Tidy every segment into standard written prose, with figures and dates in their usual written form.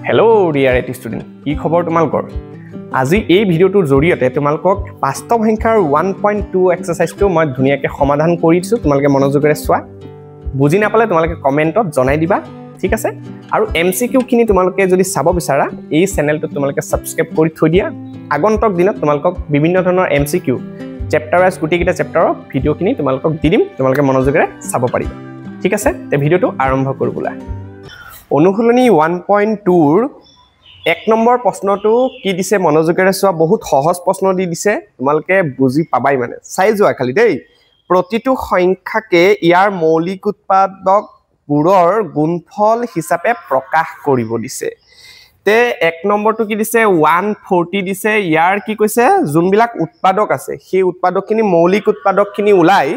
Hello dear IT student, কি খবৰ তোমালোকৰ? আজি এই ভিডিওটোৰ জৰিয়তে তোমালোকক বাস্তৱ সংখ্যাৰ 1.2 এক্সাৰসাইজটো মই ধুনিয়াকৈ সমাধান কৰিছো তোমালোকে মনোযোগেৰে চোৱা বুজি নাপালে তোমালোকে কমেন্টত জনাই দিবা ঠিক আছে আৰু MCQ খিনি তোমালোকে যদি চাব বিচাৰা এই চেনেলটো তোমালোকে সাবস্ক্ৰাইব কৰি থৈ দিয়া আগন্তুক দিনত তোমালোকক বিভিন্ন ধৰণৰ MCQ চেপ্টাৰ ওয়াইজ গুটিকিটা চেপ্টাৰৰ ভিডিওখিনি তোমালোকক দি দিম তোমালোকে মনোযোগেৰে চাব পাৰিবা ঠিক আছে তে ভিডিওটো আৰম্ভ কৰো বুলা অনুশীলনী 1.2 ৰ 1 নম্বৰ প্ৰশ্নটো কি দিছে মনোযোগেৰে চোৱা বহুত সহজ প্ৰশ্ন দি দিছে তোমালোকে বুজি পাবাই মানে চাই যোৱা খালি দেই প্ৰতিটো সংখ্যাকে ইয়াৰ মৌলিক উৎপাদক গুণৰ গুণফল হিচাপে প্ৰকাশ কৰিব দিছে তে 1 নম্বৰটো কি দিছে 140 দিছে ইয়াৰ কি কৈছে যোনবিলাক উৎপাদক আছে সেই উৎপাদকখিনি মৌলিক উৎপাদকখিনি উলাই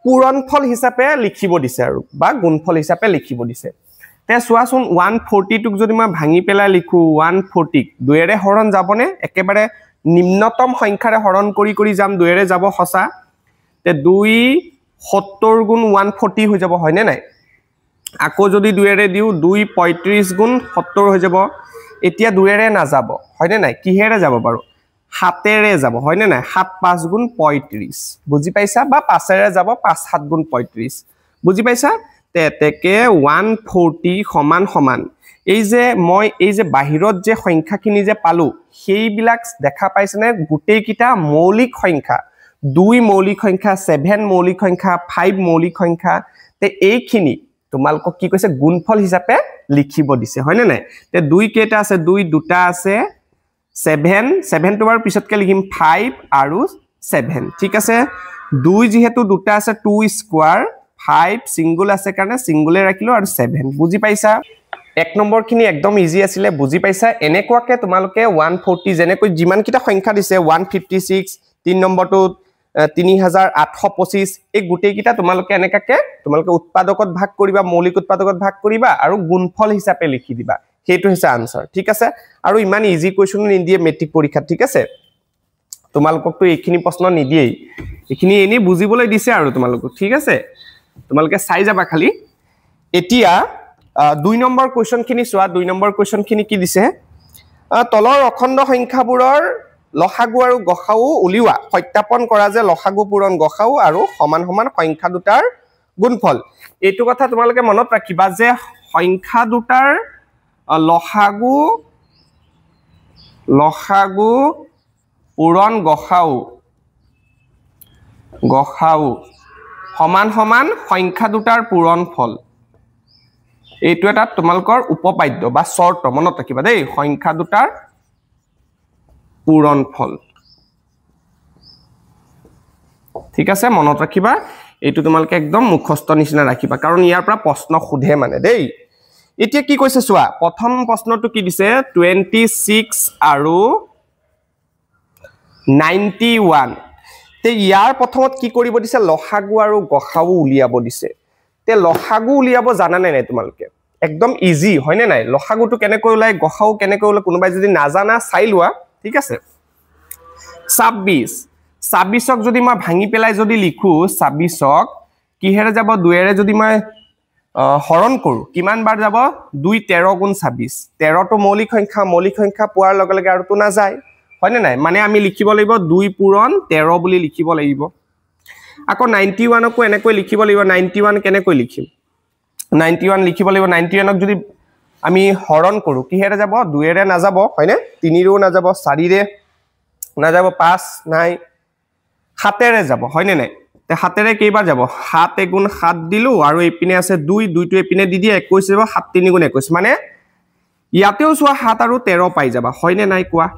পূৰণফল হিচাপে লিখিব দিছে আৰু বা গুণফল হিচাপে লিখিব দিছে তে সোৱাচোন 140 টুক যদি মই ভাঙি পেলাই লিখো 140 দুইৰে হৰণ যাবনে একেবাৰে নিম্নতম সংখ্যাৰে হৰণ কৰি কৰি যাম দুইৰে যাব হসা তে 270 গুণ 140 হৈ যাব হয়নে নাই আকৌ যদি দুইৰে দিও 235 গুণ 70 হৈ যাব এতিয়া দুইৰে না যাব হয়নে নাই কিহেৰে যাব বাৰু হাতেৰে যাব হয়নে নাই 7 5 গুণ 35 বুজি পাইছা বা 5 ৰে যাব 5 7 গুণ 35 বুজি পাইছা তেতেকে 140 সমান সমান এই যে বাহিৰত যে সংখ্যাখিনি যে পালো সেইবিলাক দেখা পাইছনে গুটেই কিটা মৌলিক সংখ্যা 2 মৌলিক সংখ্যা 7 মৌলিক সংখ্যা 5 মৌলিক সংখ্যা তে এইখিনি তোমালকক কি কৈছে গুণফল হিচাপে লিখিব দিছে হয়নে নাই তে 2 কেটা আছে 2 দুটা আছে 7 তোমাৰ পিছতকে লিখিম 5 আৰু 7 ঠিক আছে 2 যেহেতু দুটা আছে 2 স্কয়াৰ 5 সিঙ্গল আছে কাৰণে সিঙ্গলে ৰাখিলো আৰু 7 বুজি পাইছা এক নম্বৰ খিনি একদম ইজি আছিল বুজি পাইছা এনেকুৱাকে তোমালোকে 140 যেনেকৈ যিমান কিটা সংখ্যা দিছে 156 3 নম্বৰটো 3825 এই গুটেই কিটা তোমালোকে এনেকাকে তোমালোকে উৎপাদকত ভাগ কৰিবা মৌলিক উৎপাদকত ভাগ কৰিবা আৰু গুণফল হিচাপে লিখি দিবা হেতু হৈছে আনসাৰ ঠিক আছে আৰু ইমান ইজি কোৱেশ্চন নিদিয়ে মেট্ৰিক পৰীক্ষা ঠিক আছে তোমালোককটো এইখিনি প্ৰশ্ন নিদিয়ে এইখিনি এনি বুজিবলৈ দিছে আৰু তোমালোকক ঠিক আছে তোমালোকে চাই যাবা খালি এতিয়া 2 নম্বৰ কোৱেশ্চন খিনি চোৱা 2 নম্বৰ কোৱেশ্চন খিনি কি দিছে তলৰ অখণ্ড সংখ্যাবোৰৰ লসাগু আৰু গসাউ উলিওৱা সত্যাপন কৰা যে লসাগু পূৰণ গসাউ আৰু সমান সমান সংখ্যা দুটাৰ গুণফল এইটো কথা তোমালোকে মনত ৰাখিবা যে সংখ্যা দুটাৰ লসাগু পূৰণ গসাউ সমান সমান সংখ্যা দুটাৰ পূৰণফল এইটো এটা তোমালকৰ উপপাদ্য বা শৰ্ত মনত ৰাখিবা দেই সংখ্যা দুটাৰ পূৰণফল ঠিক আছে মনত ৰাখিবা এইটো তোমালকে একদম মুখস্থ নিচিনা ৰাখিবা কাৰণ ইয়াৰ পৰা প্ৰশ্ন খুধে মানে দেই এতিয়া কি কৈছে চোৱা প্ৰথম প্ৰশ্নটো কি দিছে 26 আৰু 91 তে ইয়াৰ প্ৰথমত কি কৰিব দিছে লসাগু আৰু গসাউ উলিয়াব দিছে তে লসাগু উলিয়াব জানা নাই তোমালকে একদম ইজি হয়নে নাই লসাগুটো কেনেকৈ উলাই গসাউ কেনেকৈ উলাই কোনোবাই যদি নাজানা চাই লোৱা ঠিক আছে 26ক যদি মই ভাঙি পেলাই যদি লিখো 26ক কিহেৰে যাব দুইৰে যদি মই হৰণ কৰো কিমান বাৰ যাব 2 13 গুণ 26 13 তো মৌলিক সংখ্যা পোৱাৰ লগে লগে আৰু তো না যায় হয়নে নাই মানে আমি লিখিব লাগিব 2 পূৰণ 13 বুলি লিখিব লাগিব আকৌ 91 কো এনেকৈ লিখিব লাগিব 91 কেনেকৈ লিখিম 91 লিখিব লাগিব 91ক যদি আমি হৰণ কৰো কিহেৰে যাব 2 ৰে না যাব হয়নে 3 ৰেও না যাব 4 ৰে না যাব 5 নাই 7 ৰে যাব হয়নে নাই তে 7 ৰে কেইবাৰ যাব 7 গুণ 7 দিলু আৰু এপিনে আছে 2 টো এপিনে দি দিয়ে 21 যাব 7 3 গুণ 21 মানে ইয়াতেও চোৱা 7 আৰু 13 পাই যাবা হয়নে নাই কোৱা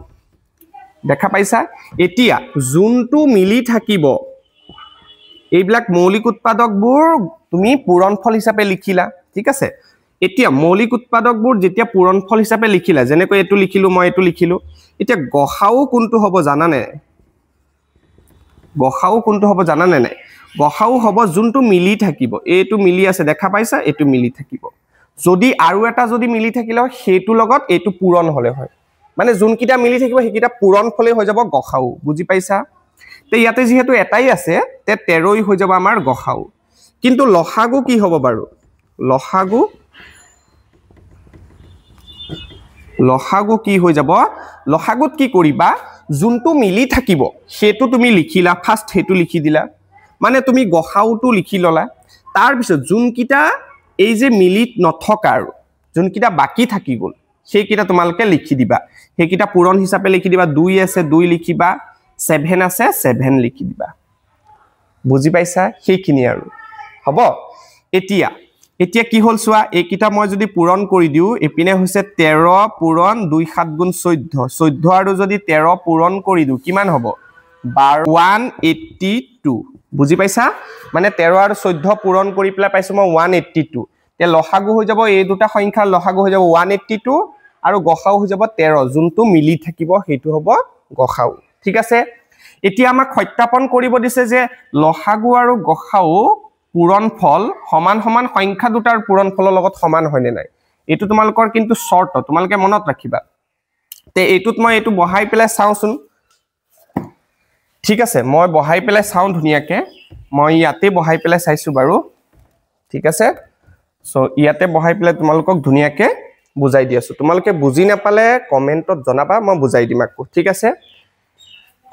দেখা পাইছা এতিয়া যোনটো মিলি থাকিব এইবিলাক মৌলিক উৎপাদকবোৰ তুমি পূৰণফল হিচাপে লিখিলা ঠিক আছে এতিয়া মৌলিক উৎপাদকবোৰ যেতিয়া পূৰণফল হিচাপে লিখিলা যেনেকৈ এটো লিখিলো মই এটো লিখিলো এতিয়া গসাউ কোনটো হ'ব জানা নাই গসাউ হ'ব যোনটো মিলি থাকিব এটো মিলি আছে দেখা পাইছা এটো মিলি থাকিব যদি আৰু এটা যদি মিলি থাকিলে হেতু লগত এটো পূৰণ হলে হয় মানে যোনকিটা মিলি থাকিব হেকিটা পূৰণফলে হৈ যাব গসাউ বুজি পাইছা তে ইয়াতে যেহেতু এটাই আছে তে 13 হৈ যাব আমাৰ গসাউ কিন্তু লসাগু কি হ'ব বাৰু লসাগু লসাগু কি হৈ যাব লসাগুত কি কৰিবা যোনটো মিলি থাকিব হেতু তুমি লিখিলা ফাৰ্স্ট হেতু লিখি দিলা মানে তুমি গসাউটো লিখি ললা তাৰ পিছত যোনকিটা এই যে মিলিত নথকা আৰু যোনকিটা বাকি থাকি গল সেইকিটা তোমালকে লিখি দিবা সেইকিটা পূৰণ হিচাপে লিখি দিবা 2 আছে 2 লিখিবা 7 আছে 7 লিখি দিবা বুজি পাইছা সেইখিনি আৰু হ'ব এতিয়া কি হল সোৱা এইকিটা মই যদি পূৰণ কৰি দিও এপিনে হৈছে 13 পূৰণ 2 7 গুণ 14 14 আৰু যদি 13 পূৰণ কৰি দিও কিমান হ'ব 182 বুজি পাইছা মানে 13 আৰু 14 পূৰণ কৰি পেলাই পাইছো মই 182 তে লসাগু হৈ যাব এই দুটা সংখ্যা লসাগু হৈ যাব 182 আৰু গসাউ হৈ যাব 13 যোনটো মিলি থাকিব হেতু হ'ব গসাউ ঠিক আছে এতিয়া আমাক সত্যাপন কৰিব দিছে যে লসাগু আৰু গসাউ পূৰণ ফল সমান সমান সংখ্যা দুটাৰ পূৰণ ফলৰ লগত সমান হয়নে নাই এটো তোমালকৰ কিন্তু শৰ্ট তোমালকে মনত ৰাখিবা তে এটুত মই এটু বহাই পেলাই চাওচোন ঠিক আছে মই বহাই পেলাই চাও ধুনিয়াকে মই ইয়াতে বহাই পেলাই চাইছো বাৰু ঠিক আছে সো ইয়াতে বহাই পেলাই তোমালকক ধুনিয়াকে বুজাই দিয়াছো তোমালকে বুজি নাপালে কমেন্টত জনাবা মই বুজাই দিম আকো ঠিক আছে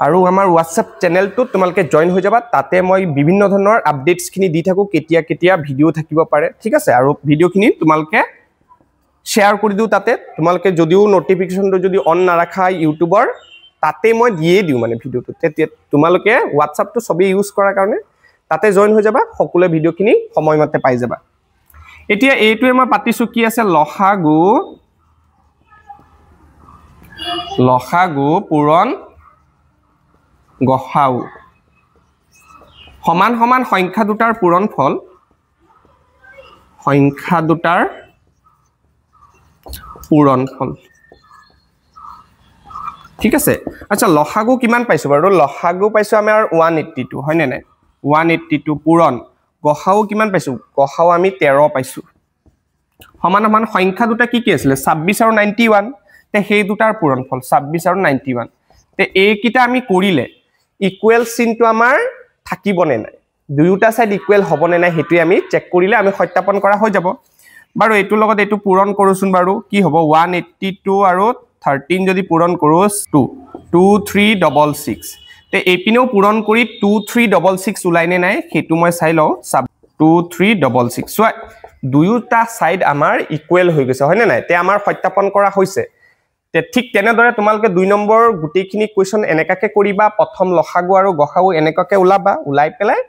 আৰু আমাৰ WhatsApp চেনেলটো তোমালকে জয়েন হৈ যাবা তাতে মই বিভিন্ন ধৰণৰ আপডেটস খিনি দি থাকো কেতিয়া ভিডিও থাকিব পাৰে ঠিক আছে আৰু ভিডিও খিনি তোমালকে শেয়াৰ কৰি দিও তাতে তোমালকে যদিও নোটিফিকেশনটো যদি অন না ৰাখা ইউটিউবৰ তাতে মই দিয়ে দিও মানে ভিডিওটো তে তোমালকে WhatsApp টো সবে ইউজ কৰাৰ কাৰণে তাতে জয়েন হৈ যাবা সকলো ভিডিও খিনি সময়মতে পাই যাবা এতিয়া এইটোৱে মই পাতিছো কি আছে লসাগু পূৰণ গসাউ সমান সমান সংখ্যা দুটাৰ পূৰণ ফল ঠিক আছে আচ্ছা লসাগু কিমান পাইছো বাৰু লসাগু পাইছো আমি আৰু 182 হয় নাই 182 পূৰণ গসাউ কিমান পাইছো গসাউ আমি 13 পাইছো সমান সমান সংখ্যা দুটা কি আছিল 26 আৰু 91 তে সেই দুটাৰ পূৰণ ফল 26 আৰু 91 তে এই কিটা আমি কৰিলে ইকুৱেল চিনটো আমাৰ থাকিবনে নাই দুয়োটা সাইড ইকুৱেল হ'বনে নাই হেতু আমি চেক কৰিলে আমি সত্যাপন কৰা হৈ যাব বাৰু এটু লগত এটু পূৰণ কৰোচোন বাৰু কি হ'ব 182 আৰু 13 যদি পূৰণ কৰো 2366 তে এপিনেও পূৰণ কৰি 2366 উলাইনে নাই হেতু মই চাই লও 2366 সো দুয়োটা সাইড আমাৰ ইকুৱেল হৈ গৈছে হয়নে নাই তে আমাৰ সত্যাপন কৰা হৈছে তে ঠিক তেনেদৰে তোমালকে 2 নম্বৰ গুটিখিনি কোৱেশ্চন এনেকাকে কৰিবা প্ৰথম লসাগু আৰু গসাউ এনেকাকে উলাবা উলাই পেলাই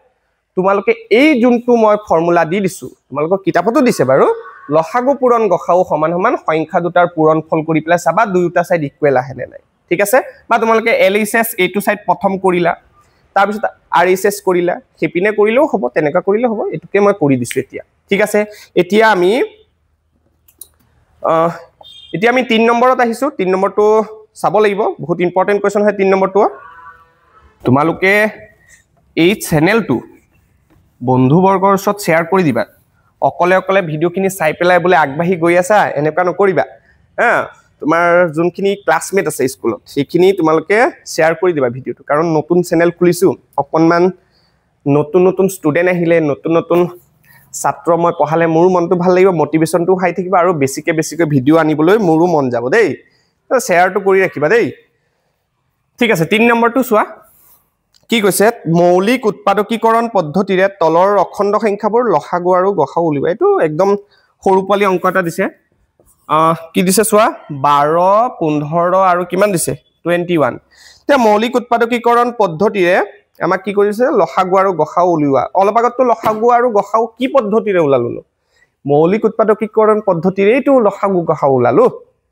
তোমালকে এই যোনটো মই ফৰ্মুলা দি দিছো তোমালকৰ কিতাপতো দিছে বাৰু লসাগু পূৰণ গসাউ সমান সমান সংখ্যা দুটাৰ পূৰণ ফল কৰি পেলাই চাবা দুয়োটা সাইড ইকুৱেল আহেনে নাই ঠিক আছে বা তোমালকে LHS এইটো সাইড প্ৰথম কৰিলা তাৰ পিছত RHS কৰিলা হেপিনে কৰিলেও হ'ব তেনেকা কৰিলে হ'ব এটুকে মই কৰি দিছো এতিয়া ঠিক আছে এতিয়া আমি 3 নম্বৰত আহিছো 3 নম্বৰটো চাব লাগিব বহুত ইম্পৰ্টেন্ট কোৱেশ্চন হয় 3 নম্বৰটো তোমালোকে এই চেনেলটো বন্ধু বৰ্গৰ ওচৰত শেয়াৰ কৰি দিবা অকলে ভিডিওখিনি চাই পেলাই বলে আগবাঢ়ি গৈ আছা এনেকা নকৰিবা তোমাৰ যোনখিনি ক্লাসমেট আছে স্কুলত সেইখিনি তোমালোকে শেয়াৰ কৰি দিবা ভিডিওটো কাৰণ নতুন চেনেল খুলিছো অকনমান নতুন ষ্টুডেন্ট আহিলে নতুন ছাত্ৰ মই পঢ়ালে মোৰ মনটো ভাল লাগিব মোটিভেশনটো হাই থাকিব আৰু বেছিকে ভিডিও আনিবলৈ মোৰো মন যাব দেই তো শেয়াৰটো কৰি ৰাখিবা দেই ঠিক আছে 3 নম্বৰটো চোৱা কি কৈছে মৌলিক উৎপাদকীকৰণ পদ্ধতিৰে তলৰ অখণ্ড সংখ্যাবোৰ লসাগু আৰু গসাউ উলিবা এটো একদম সৰুপালি অংক এটা দিছে কি দিছে চোৱা 12 15 আৰু কিমান দিছে 21 তে মৌলিক উৎপাদকীকৰণ পদ্ধতিৰে আমাক কি কৰিছে লসাগু আৰু গসাউ উলিওৱা অলপ আগতটো লসাগু আৰু গসাউ কি পদ্ধতিৰে উলালো মৌলিক উৎপাদকীকৰণ পদ্ধতিৰেটো লসাগু গসাউ উলালো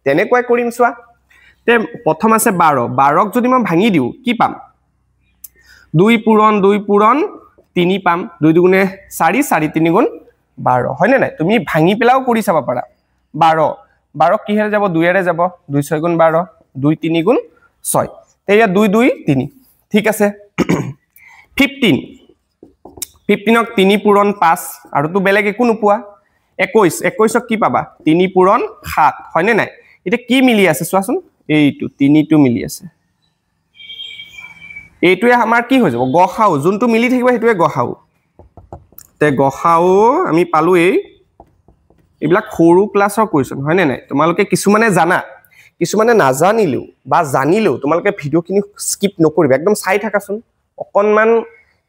তেনেকৈ কৰিম চোৱা তে প্ৰথম আছে 12 ক যদি মই ভাঙি দিও কি পাম 2 পূৰণ 3 পাম 2 দুগুণে 4 4 3 গুণ 12 হয়নে নাই তুমি ভাঙি পেলাও কৰি চাবা পাৰা 12 কিহেৰে যাব 2 এৰে যাব 2 6 গুণ 12 2 3 গুণ 6 তেয়া 2 2 3 ঠিক আছে 15 ক 3 পূৰণ 5 আৰু তো বেলেগ একো নোপোৱা 21 ক কি পাবা 3 পূৰণ 7 হয়নে নাই এটা কি মিলি আছে চোৱাচোন এইটো 3 টো মিলি আছে এইটোৱে আমাৰ কি হৈ যাব গসাউ যোনটো মিলি থাকিব হেতুৱে গসাউ তে গসাউ আমি পালো এইবিলাক সৰু ক্লাছৰ কোৱেশ্চন হয়নে নাই তোমালোকে কিছুমানে জানা কিছুমানে নাজানিলেও বা জানিলেও তোমালোকে ভিডিওখিনি স্কিপ নকৰিবা একদম চাই থাকাচোন অকনমান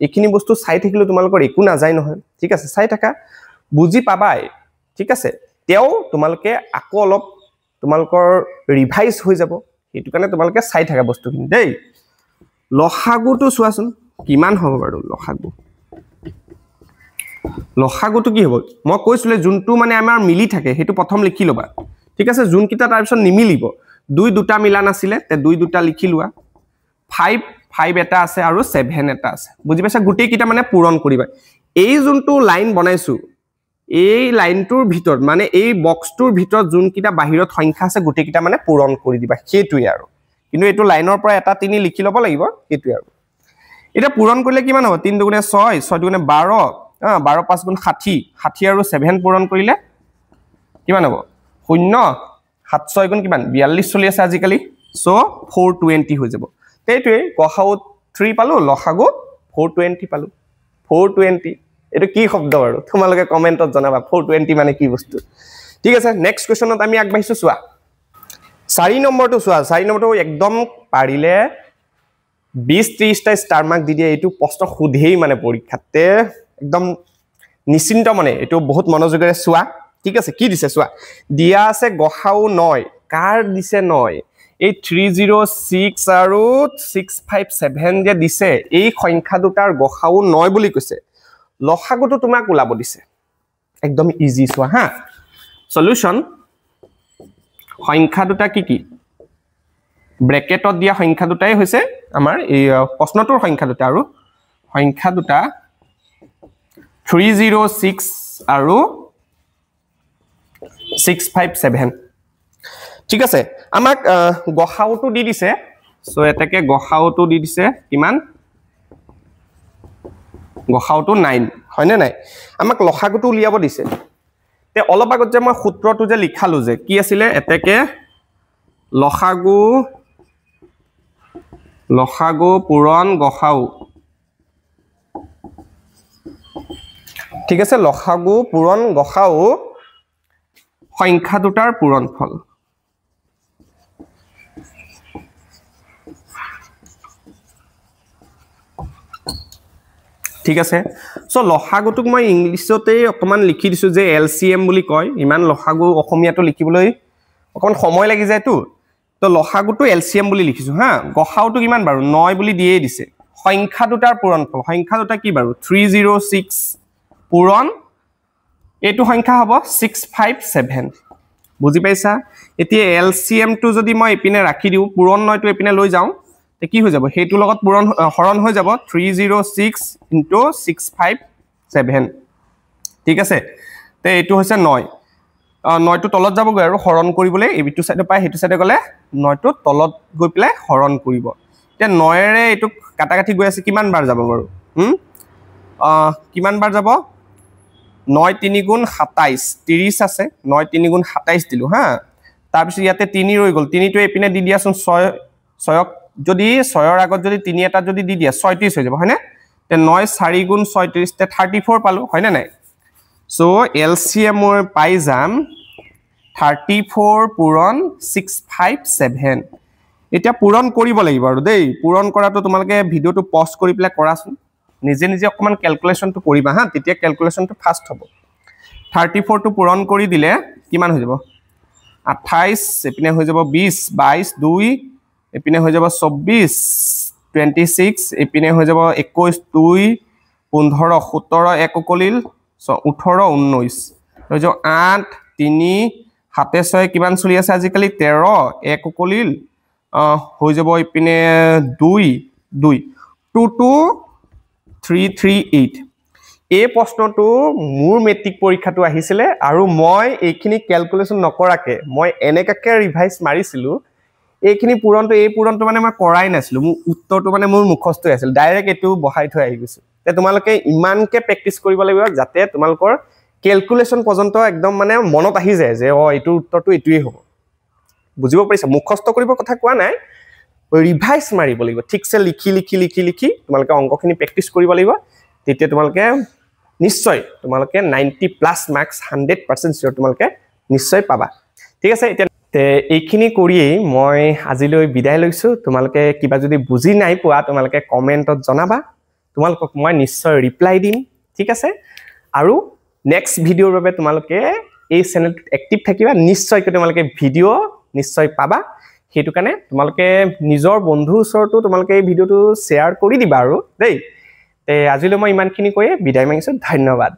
এইখিনি বস্তু চাই থাকিলে তোমালোকৰ একো নাযায় নহয় ঠিক আছে চাই থাকা বুজি পাবাই ঠিক আছে তেও তোমালোকে আকৌ অলপ তোমালোকৰ ৰিভাইজ হৈ যাব এটো কাৰণে তোমালোকে চাই থাকা বস্তুখিনি দেই লসাগুটো চোৱাচোন কিমান হ'ব বাৰু লসাগুটো কি হ'ব মই কৈছিলে যোনটো মানে আমাৰ মিলি থাকে হেতু প্ৰথম লিখি লবা ঠিক আছে যোন কিটা তাৰ পিছত নিমিলিব দুই দুটা মিলা নাছিলে তে দুই দুটা লিখি লোৱা 5 এটা আছে আৰু 7 এটা আছে বুজি পাইছা গুটেই কিটা মানে পূৰণ কৰিবা এই যোনটো লাইন বনাইছো এই লাইনটোৰ ভিতৰত মানে এই বক্সটোৰ ভিতৰত যোন কিটা বাহিৰত সংখ্যা আছে গুটেই কিটা মানে পূৰণ কৰি দিবা হেতুই আৰু কিন্তু এটো লাইনৰ পৰা এটা 3 লিখি লব লাগিব হেতুই আৰু এটা পূৰণ কৰিলে কিমান হ'ব 3 দুগুণে 6 6 দুগুণে 12 12 5 গুণ 60 60 আৰু 7 পূৰণ কৰিলে কিমান হ'ব 0 7 6 গুণ কিমান 42 চলি আছে আজিকালি সো 420 হৈ যাব তেইটোই গহাও 3 পালো লসাগু 420 পালো 420 এটো কি শব্দ আৰু তোমালোকে কমেন্টত জনাবা 420 মানে কি বস্তু ঠিক আছে নেক্সট কোৱেশ্চনত আমি আগবাঢ়িছো চোৱা 4 নম্বৰটো চোৱা 4 নম্বৰটো একদম পাৰিলে 20-30 টা স্টাৰ মাৰ্ক দি দিয়া এটো প্ৰশ্ন খুধেই মানে পৰীক্ষাতে একদম নিশ্চিন্ত মানে এটো বহুত মনোযোগেৰে চোৱা ঠিক আছে কি দিছে চোৱা দিয়া আছে গহাও 9 কাৰ দিছে 9 এই 306 আৰু 657 যে দিছে এই সংখ্যা দুটাৰ গহাও 9 বুলি কৈছে লসাগুটো তোমাক ওলাব দিছে একদম ইজি চোৱা হা সলিউশন সংখ্যা দুটা কি ব্ৰেকেটত দিয়া সংখ্যা দুটাই হৈছে আমাৰ এই প্ৰশ্নটোৰ সংখ্যা দুটা আৰু সংখ্যা দুটা 306 আৰু 657 ঠিক আছে আমাক গহাওটো দি দিছে সো এটাকে গহাওটো দি দিছে কিমান গহাওটো 9 হয়নে নাই আমাক লসাগুটো উলিয়াব দিছে তে অলপ আগত যে মই সূত্ৰটো যে লিখালো যে কি আছিল এটাকে লসাগু পূৰণ গহাও ঠিক আছে লসাগু পূৰণ গহাও সংখ্যা দুটাৰ পূৰণফল ঠিক আছে সো লসাগুটোক মই ইংলিশতে অকমান লিখি দিছো যে এলসিএম বুলি কয় ইমান লসাগু অসমীয়াটো লিখিবলৈ অকন সময় লাগি যায় তো লসাগুটো এলসিএম বুলি লিখিছো হা গহাওটো কিমান বাৰু 9 বুলি দিয়ে দিছে সংখ্যা দুটাৰ পূৰণফল সংখ্যা দুটা কি বাৰু 306 পূৰণ এটো সংখ্যা হ'ব 657 বুজি পাইছা এতিয়া এলসিএম টো যদি মই এপিনে ৰাখি দিও পূৰণ 9 টো এপিনে লৈ যাও তে কি হৈ যাব হেতু লগত পূৰণ হৰণ হৈ যাব 306 * 657 ঠিক আছে তে এটো হৈছে 9 9 টো তলত যাবগৈ আৰু হৰণ কৰিবলৈ এবিটো সাইডে পাই হেতু সাইডে গলে 9 টো তলত গৈ পেলাই হৰণ কৰিব তে 9 ৰে এটো কাটাকাটি গৈ আছে কিমান বাৰ যাব বাৰু কিমান বাৰ যাব 9 3 গুণ 27 30 আছে 9 3 গুণ 27 দিলু হা তাৰ পিছত ইয়াতে 3 ৰৈ গল 3 টো এপিনে দি দিয়াচোন 6 যদি 6 ৰ আগত যদি 3 এটা যদি দি দিয়া 36 হৈ যাব হয়নে তে 9 4 গুণ 36 তে 34 পালো হয়নে নাই সো এলসিএম মই পাই যাম 34 পূৰণ 657 এটা পূৰণ কৰিব লাগিব আৰু দেই পূৰণ কৰাটো তোমালকে ভিডিওটো পজ কৰি প্লে কৰাচোন নিজে নিজে অকমান ক্যালকুলেশনটো কৰিবা হা তেতিয়া ক্যালকুলেশনটো ফাস্ট হ'ব 34 টো পূৰণ কৰি দিলে কিমান হৈ যাব 28 এপিনে হৈ যাব 20 22 2 এপিনে হৈ যাব 24 26 এপিনে হৈ যাব 21 2 15 17 1 কলিল 18 19 হৈ যাব 8 3 7 6 কিমান চলি আছে আজিকালি 13 1 কলিল হৈ যাব এপিনে 2 2 2 338 এই প্ৰশ্নটো মোৰ মেট্ৰিক পৰীক্ষাটো আহিছিলে আৰু মই এইখিনি ক্যালকুলেশন নকৰাকে মই এনেকাকে ৰিভাইজ মাৰিছিলো এইখিনি পূৰণটো এই পূৰণটো মানে মই কৰাই নাছিলো মোৰ উত্তৰটো মানে মোৰ মুখস্থ আছিল ডাইৰেক্ট এটো বহাই থৈ আহি গৈছে তে তোমালোকে ইমানকে প্ৰেক্টিস কৰিব লাগিব যাতে তোমালোকৰ ক্যালকুলেশন পৰ্যন্ত একদম মানে মনত আহি যায় যে এটো উত্তৰটো এটোই হ'ব বুজিব পাৰিছা মুখস্থ কৰিব কথা কোৱা নাই ৰিভাইজ মাৰিব লাগিব ঠিকছে লিখি তোমালোকে অংকখিনি প্ৰেক্টিস কৰিব লাগিব তেতিয়া তোমালোকে নিশ্চয় তোমালোকে 90+ মাৰ্কস 100% সিওৰ তোমালোকে নিশ্চয় পাবা ঠিক আছে এতিয়া তে এইখিনি কৰিয়েই মই আজিলৈ বিদায় লৈছো তোমালোকে কিবা যদি বুজি নাই পোৱা তোমালোকে কমেন্টত জনাবা তোমালোকক মই নিশ্চয় ৰিপ্লাই দিম ঠিক আছে আৰু নেক্সট ভিডিওৰ বাবে তোমালোকে এই চেনেলটোত এক্টিভ থাকিবা নিশ্চয় তোমালোকে ভিডিও নিশ্চয় পাবা হেতু কাৰণে তোমালোকে নিজৰ বন্ধু ওচৰতো তোমালোকে এই ভিডিওটো শেয়াৰ কৰি দিবা আৰু দেই তে আজিলৈ মই ইমানখিনি কৈয়ে বিদায় মাগিছো ধন্যবাদ